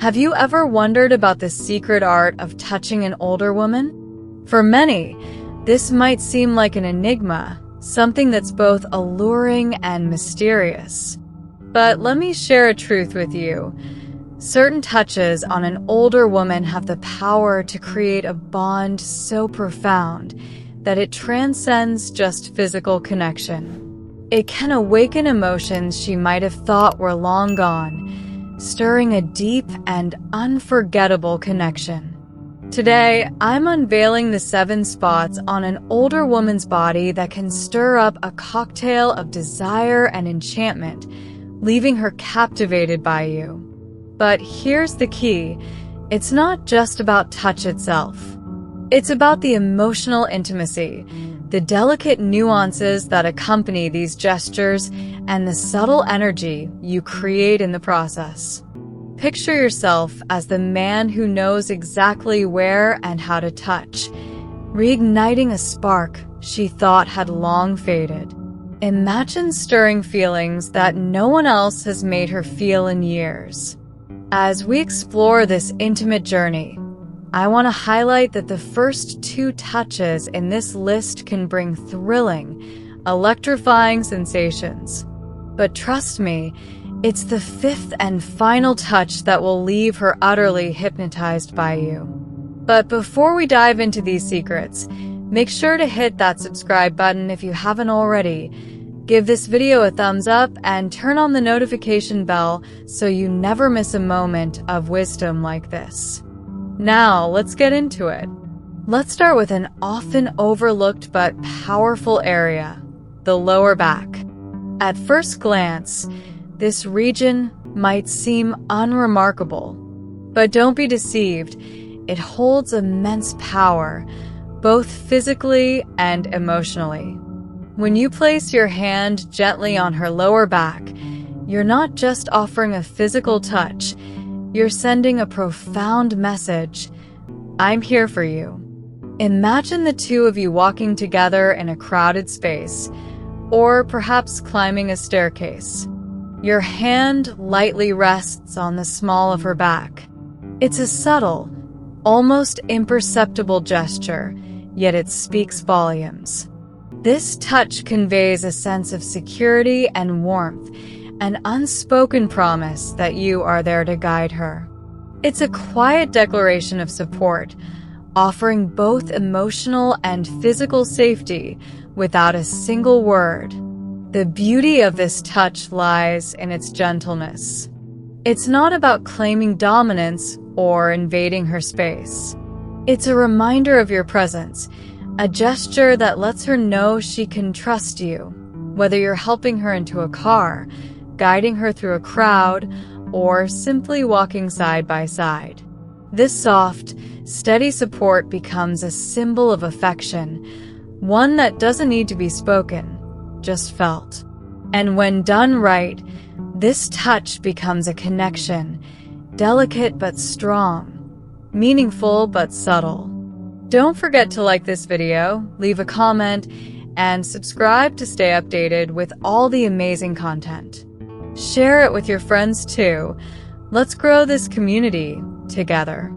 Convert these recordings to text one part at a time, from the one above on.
Have you ever wondered about the secret art of touching an older woman? For many, this might seem like an enigma, something that's both alluring and mysterious. But let me share a truth with you. Certain touches on an older woman have the power to create a bond so profound that it transcends just physical connection. It can awaken emotions she might have thought were long gone, stirring a deep and unforgettable connection. Today, I'm unveiling the 7 spots on an older woman's body that can stir up a cocktail of desire and enchantment, leaving her captivated by you. But here's the key. It's not just about touch itself. It's about the emotional intimacy, the delicate nuances that accompany these gestures, and the subtle energy you create in the process. Picture yourself as the man who knows exactly where and how to touch, reigniting a spark she thought had long faded. Imagine stirring feelings that no one else has made her feel in years. As we explore this intimate journey, I want to highlight that the first 2 touches in this list can bring thrilling, electrifying sensations. But trust me, it's the 5th and final touch that will leave her utterly hypnotized by you. But before we dive into these secrets, make sure to hit that subscribe button if you haven't already. Give this video a thumbs up and turn on the notification bell so you never miss a moment of wisdom like this. Now, let's get into it. Let's start with an often overlooked but powerful area, the lower back. At first glance, this region might seem unremarkable, but don't be deceived. It holds immense power, both physically and emotionally. When you place your hand gently on her lower back, you're not just offering a physical touch, you're sending a profound message. I'm here for you. Imagine the 2 of you walking together in a crowded space, or perhaps climbing a staircase. Your hand lightly rests on the small of her back. It's a subtle, almost imperceptible gesture, yet it speaks volumes. This touch conveys a sense of security and warmth, an unspoken promise that you are there to guide her. It's a quiet declaration of support, offering both emotional and physical safety without a single word. The beauty of this touch lies in its gentleness. It's not about claiming dominance or invading her space. It's a reminder of your presence, a gesture that lets her know she can trust you, whether you're helping her into a car, guiding her through a crowd, or simply walking side by side. This soft, steady support becomes a symbol of affection, one that doesn't need to be spoken, just felt. And when done right, this touch becomes a connection, delicate but strong, meaningful but subtle. Don't forget to like this video, leave a comment, and subscribe to stay updated with all the amazing content. Share it with your friends too. Let's grow this community together.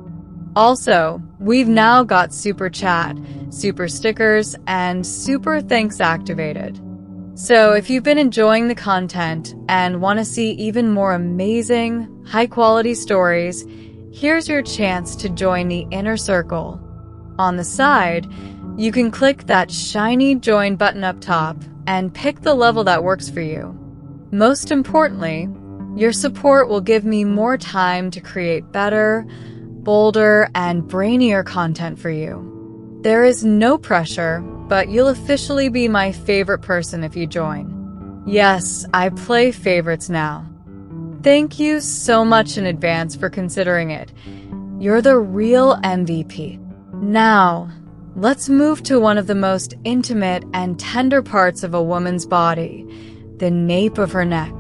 Also, we've now got Super Chat, Super Stickers, and Super Thanks activated. So if you've been enjoying the content and want to see even more amazing, high-quality stories, here's your chance to join the inner circle. On the side, you can click that shiny join button up top and pick the level that works for you. Most importantly, your support will give me more time to create better, bolder, and brainier content for you. There is no pressure, but you'll officially be my favorite person if you join. Yes, I play favorites now. Thank you so much in advance for considering it. You're the real MVP. Now, let's move to one of the most intimate and tender parts of a woman's body, the nape of her neck.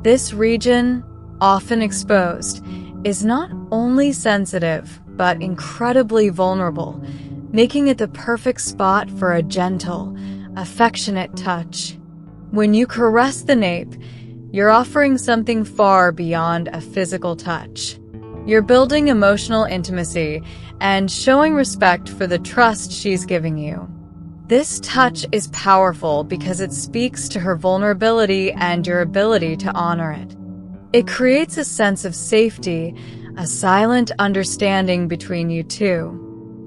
This region, often exposed, is not only sensitive, but incredibly vulnerable, making it the perfect spot for a gentle, affectionate touch. When you caress the nape, you're offering something far beyond a physical touch. You're building emotional intimacy and showing respect for the trust she's giving you. This touch is powerful because it speaks to her vulnerability and your ability to honor it. It creates a sense of safety, a silent understanding between you two.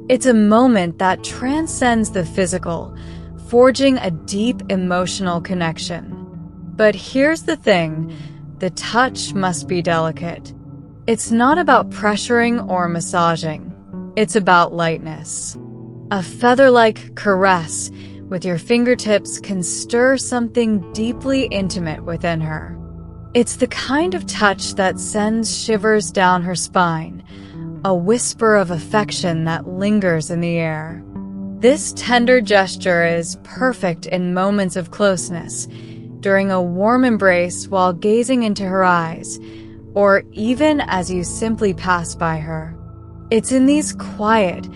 It's a moment that transcends the physical, forging a deep emotional connection. But here's the thing, the touch must be delicate. It's not about pressuring or massaging. It's about lightness. A feather-like caress with your fingertips can stir something deeply intimate within her. It's the kind of touch that sends shivers down her spine, a whisper of affection that lingers in the air. This tender gesture is perfect in moments of closeness, during a warm embrace while gazing into her eyes, or even as you simply pass by her. It's in these quiet,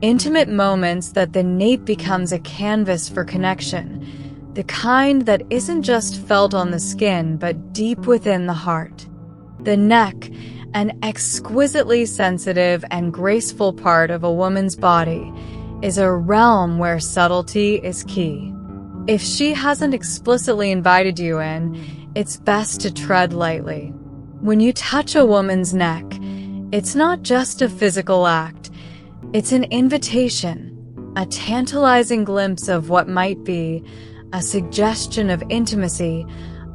intimate moments that the nape becomes a canvas for connection, the kind that isn't just felt on the skin but deep within the heart. The neck, an exquisitely sensitive and graceful part of a woman's body, is a realm where subtlety is key. If she hasn't explicitly invited you in, it's best to tread lightly. When you touch a woman's neck, it's not just a physical act. It's an invitation, a tantalizing glimpse of what might be, a suggestion of intimacy,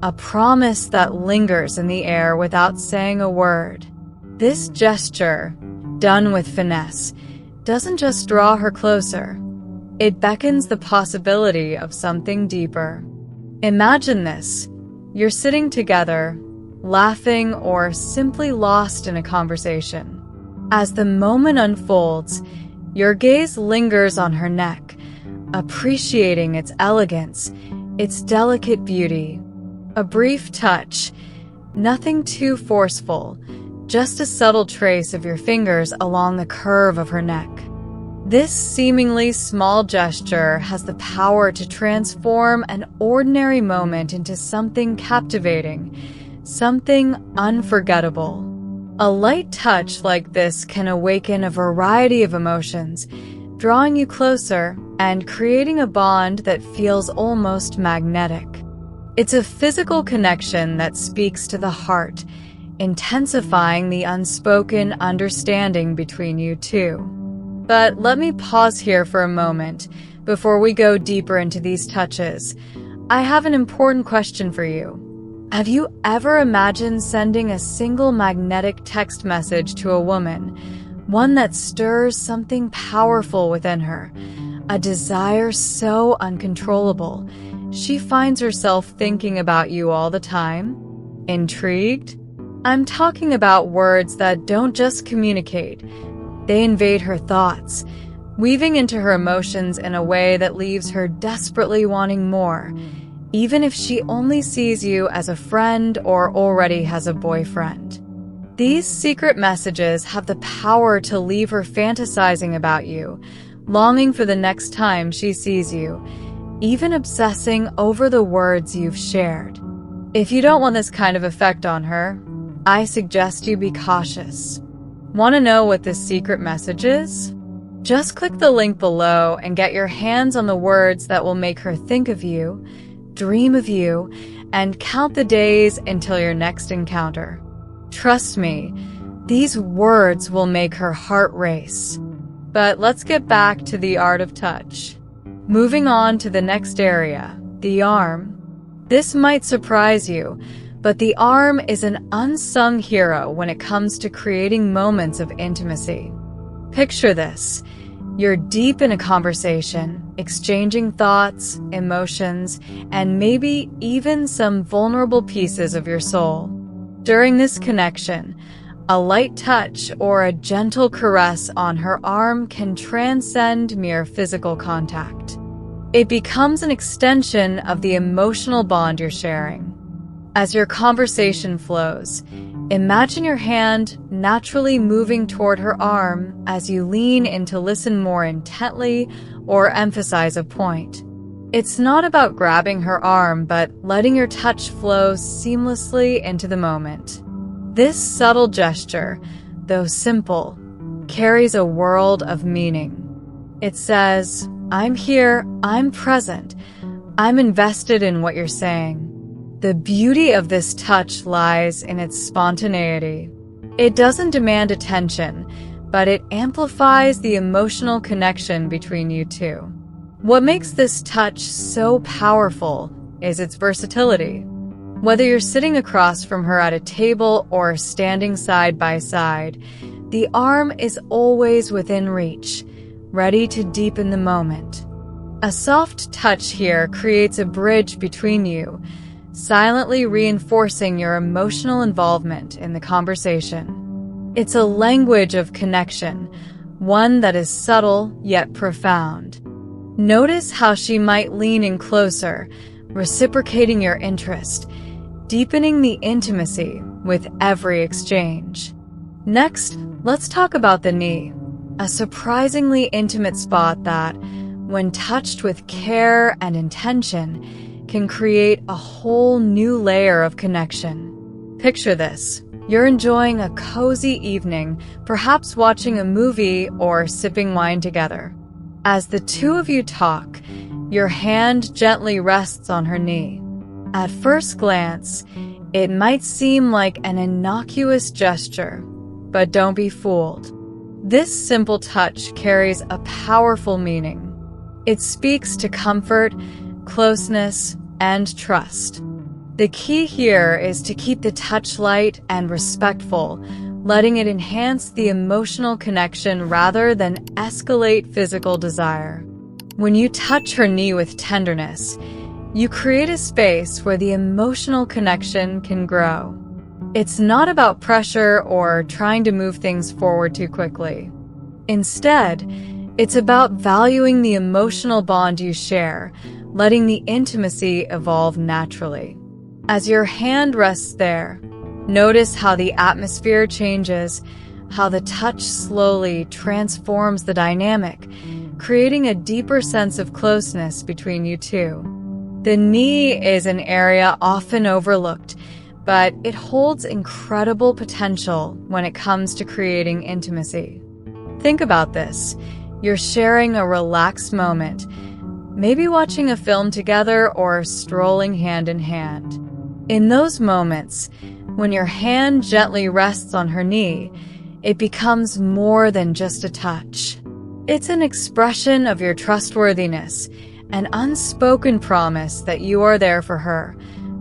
a promise that lingers in the air without saying a word. This gesture, done with finesse, doesn't just draw her closer. It beckons the possibility of something deeper. Imagine this. You're sitting together, laughing or simply lost in a conversation. As the moment unfolds, your gaze lingers on her neck, appreciating its elegance, its delicate beauty. A brief touch, nothing too forceful, just a subtle trace of your fingers along the curve of her neck. This seemingly small gesture has the power to transform an ordinary moment into something captivating, something unforgettable. A light touch like this can awaken a variety of emotions, drawing you closer and creating a bond that feels almost magnetic. It's a physical connection that speaks to the heart, intensifying the unspoken understanding between you two. But let me pause here for a moment before we go deeper into these touches. I have an important question for you. Have you ever imagined sending a single magnetic text message to a woman, one that stirs something powerful within her, a desire so uncontrollable she finds herself thinking about you all the time? Intrigued? I'm talking about words that don't just communicate. They invade her thoughts, weaving into her emotions in a way that leaves her desperately wanting more, even if she only sees you as a friend or already has a boyfriend. These secret messages have the power to leave her fantasizing about you, longing for the next time she sees you, even obsessing over the words you've shared. If you don't want this kind of effect on her, I suggest you be cautious. Want to know what this secret message is? Just click the link below and get your hands on the words that will make her think of you, dream of you, and count the days until your next encounter. Trust me, these words will make her heart race. But let's get back to the art of touch. Moving on to the next area, the arm. This might surprise you, but the arm is an unsung hero when it comes to creating moments of intimacy. Picture this. You're deep in a conversation, exchanging thoughts, emotions, and maybe even some vulnerable pieces of your soul. During this connection, a light touch or a gentle caress on her arm can transcend mere physical contact. It becomes an extension of the emotional bond you're sharing. As your conversation flows, imagine your hand naturally moving toward her arm as you lean in to listen more intently or emphasize a point. It's not about grabbing her arm, but letting your touch flow seamlessly into the moment. This subtle gesture, though simple, carries a world of meaning. It says, "I'm here, I'm present, I'm invested in what you're saying." The beauty of this touch lies in its spontaneity. It doesn't demand attention, but it amplifies the emotional connection between you two. What makes this touch so powerful is its versatility. Whether you're sitting across from her at a table or standing side by side, the arm is always within reach, ready to deepen the moment. A soft touch here creates a bridge between you, silently reinforcing your emotional involvement in the conversation. It's a language of connection, one that is subtle yet profound. Notice how she might lean in closer, reciprocating your interest, deepening the intimacy with every exchange. Next, let's talk about the knee, a surprisingly intimate spot that, when touched with care and intention, can create a whole new layer of connection. Picture this. You're enjoying a cozy evening, perhaps watching a movie or sipping wine together. As the two of you talk, your hand gently rests on her knee. At first glance, it might seem like an innocuous gesture, but don't be fooled. This simple touch carries a powerful meaning. It speaks to comfort, closeness, and trust. The key here is to keep the touch light and respectful, letting it enhance the emotional connection rather than escalate physical desire. When you touch her knee with tenderness, you create a space where the emotional connection can grow. It's not about pressure or trying to move things forward too quickly. Instead, it's about valuing the emotional bond you share, letting the intimacy evolve naturally. As your hand rests there, notice how the atmosphere changes, how the touch slowly transforms the dynamic, creating a deeper sense of closeness between you two. The knee is an area often overlooked, but it holds incredible potential when it comes to creating intimacy. Think about this. You're sharing a relaxed moment, maybe watching a film together or strolling hand in hand. In those moments, when your hand gently rests on her knee, it becomes more than just a touch. It's an expression of your trustworthiness, an unspoken promise that you are there for her,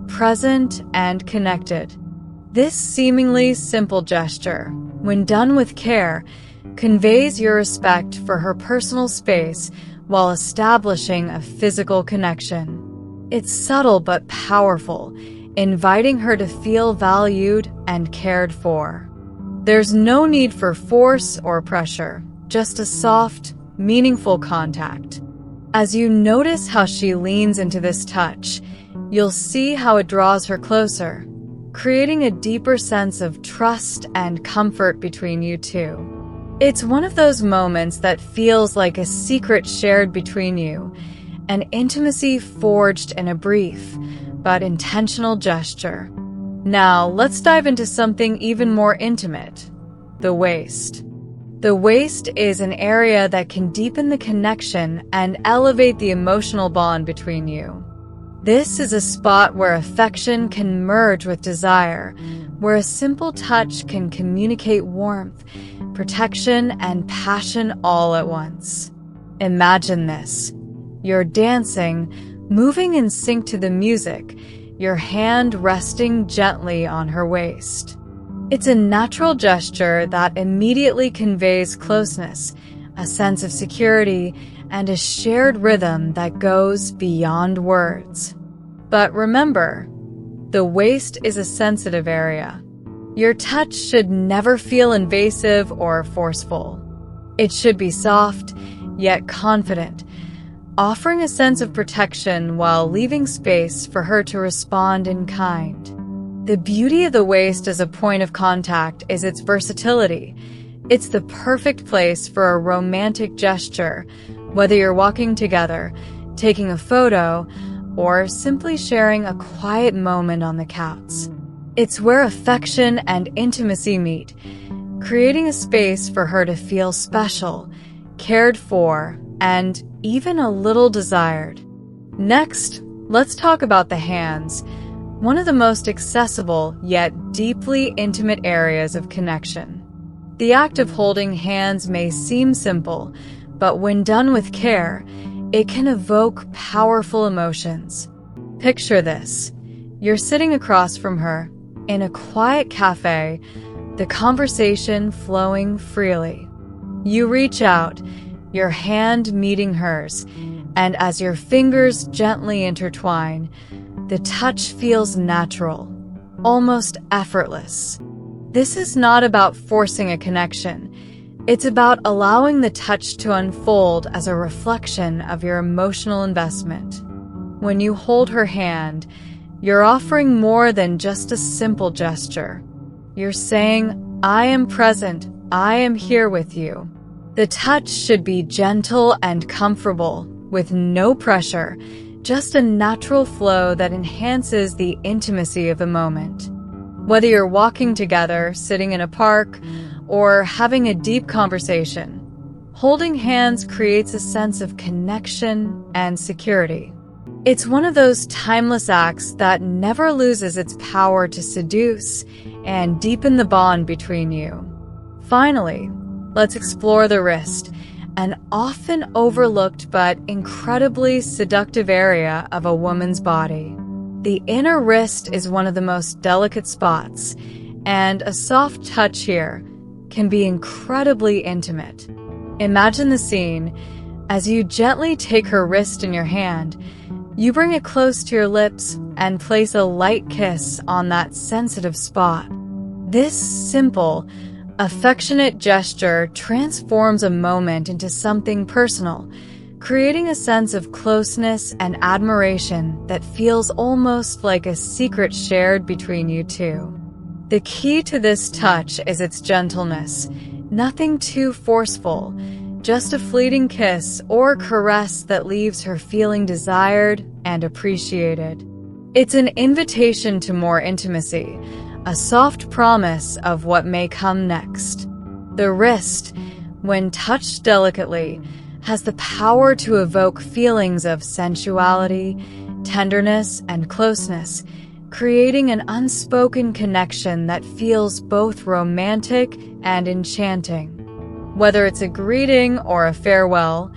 present and connected. This seemingly simple gesture, when done with care, conveys your respect for her personal space while establishing a physical connection. It's subtle but powerful, inviting her to feel valued and cared for. There's no need for force or pressure, just a soft, meaningful contact. As you notice how she leans into this touch, you'll see how it draws her closer, creating a deeper sense of trust and comfort between you two. It's one of those moments that feels like a secret shared between you, an intimacy forged in a brief but intentional gesture. Now, let's dive into something even more intimate: the waist. The waist is an area that can deepen the connection and elevate the emotional bond between you. This is a spot where affection can merge with desire, where a simple touch can communicate warmth, protection, and passion all at once. Imagine this. You're dancing, moving in sync to the music, your hand resting gently on her waist. It's a natural gesture that immediately conveys closeness, a sense of security, and a shared rhythm that goes beyond words. But remember, the waist is a sensitive area. Your touch should never feel invasive or forceful. It should be soft, yet confident, offering a sense of protection while leaving space for her to respond in kind. The beauty of the waist as a point of contact is its versatility. It's the perfect place for a romantic gesture, whether you're walking together, taking a photo, or simply sharing a quiet moment on the couch. It's where affection and intimacy meet, creating a space for her to feel special, cared for, and even a little desired. Next, let's talk about the hands, one of the most accessible yet deeply intimate areas of connection. The act of holding hands may seem simple, but when done with care, it can evoke powerful emotions. Picture this. You're sitting across from her, in a quiet cafe, the conversation flowing freely. You reach out, your hand meeting hers, and as your fingers gently intertwine, the touch feels natural, almost effortless. This is not about forcing a connection. It's about allowing the touch to unfold as a reflection of your emotional investment. When you hold her hand, you're offering more than just a simple gesture. You're saying, "I am present, I am here with you." The touch should be gentle and comfortable, with no pressure, just a natural flow that enhances the intimacy of the moment. Whether you're walking together, sitting in a park, or having a deep conversation, holding hands creates a sense of connection and security. It's one of those timeless acts that never loses its power to seduce and deepen the bond between you. Finally, let's explore the wrist, an often overlooked but incredibly seductive area of a woman's body. The inner wrist is one of the most delicate spots, and a soft touch here can be incredibly intimate. Imagine the scene. As you gently take her wrist in your hand, you bring it close to your lips and place a light kiss on that sensitive spot. This simple, affectionate gesture transforms a moment into something personal, creating a sense of closeness and admiration that feels almost like a secret shared between you two. The key to this touch is its gentleness, nothing too forceful, just a fleeting kiss or caress that leaves her feeling desired and appreciated. It's an invitation to more intimacy, a soft promise of what may come next. The wrist, when touched delicately, has the power to evoke feelings of sensuality, tenderness, and closeness, creating an unspoken connection that feels both romantic and enchanting. Whether it's a greeting or a farewell,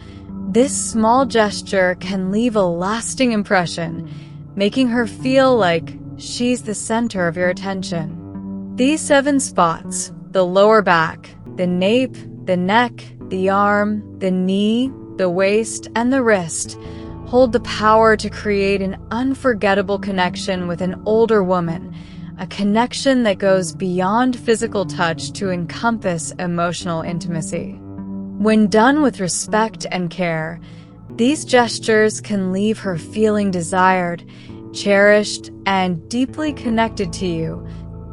this small gesture can leave a lasting impression, making her feel like she's the center of your attention. These 7 spots, the lower back, the nape, the neck, the arm, the knee, the waist, and the wrist, hold the power to create an unforgettable connection with an older woman, a connection that goes beyond physical touch to encompass emotional intimacy. When done with respect and care, these gestures can leave her feeling desired, cherished, and deeply connected to you,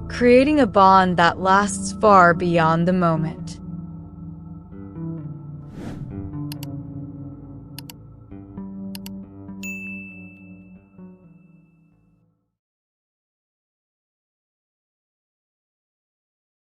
creating a bond that lasts far beyond the moment.